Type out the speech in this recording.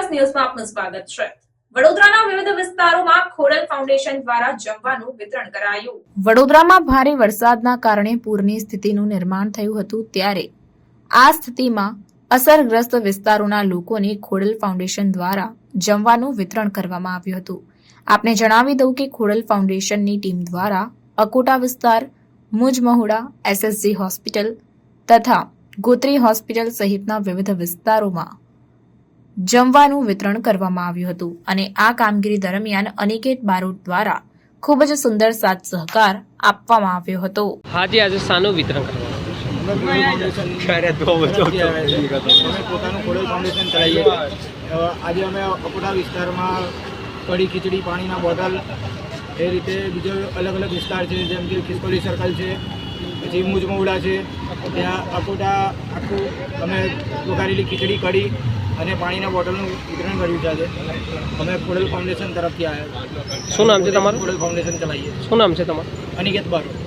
Plus ન્યૂઝમાં આપનું સ્વાગત છે। વડોદરાના વિવિધ વિસ્તારોમાં ખોડલ ફાઉન્ડેશન દ્વારા જમવાનું વિતરણ કરાયું। વડોદરામાં ભારે વરસાદના કારણે પૂરની સ્થિતિનું નિર્માણ થયું હતું, ત્યારે આ સ્થિતિમાં અસરગ્રસ્ત વિસ્તારોના લોકોને ખોડલ ફાઉન્ડેશન દ્વારા જમવાનું વિતરણ કરવામાં આવ્યું હતું। આપને જણાવી દઉં કે ખોડલ ફાઉન્ડેશનની ટીમ દ્વારા અકોટા વિસ્તાર, મુજમહુડા, એસએસજી હોસ્પિટલ તથા ગોત્રી હોસ્પિટલ સહિતના વિવિધ વિસ્તારોમાં જમવાનું વિતરણ કરવામાં આવ્યું હતું અને આ કામગીરી દરમિયાન અનિકેત બારોટ દ્વારા ખૂબ જ સુંદર સાથ સહકાર આપવામાં આવ્યો હતો। હાજી, આજે શાનું વિતરણ કરવામાં અમે પોતાનું ખોડલ ફાઉન્ડેશન ચલાવીએ છીએ। આજે અમે અકોટા વિસ્તારમાં કઢી, ખીચડી, પાણીના બોટલ એ રીતે બીજો અલગ અલગ વિસ્તાર છે, જેમ કે ખિસકોલી સર્કલ છે, પછી મુજમહુડા છે, ત્યાં અકોટા આખું અમે વઘારેલી ખીચડી, કઢી અને પાણીના બોટલનું વિતરણ કર્યું છે। આજે અમે ખોડલ ફાઉન્ડેશન તરફથી આવ્યા। શું નામ છે તમારું? ખોડલ ફાઉન્ડેશન ચલાવીએ। શું નામ છે તમારું? અનિકેત બારોટ।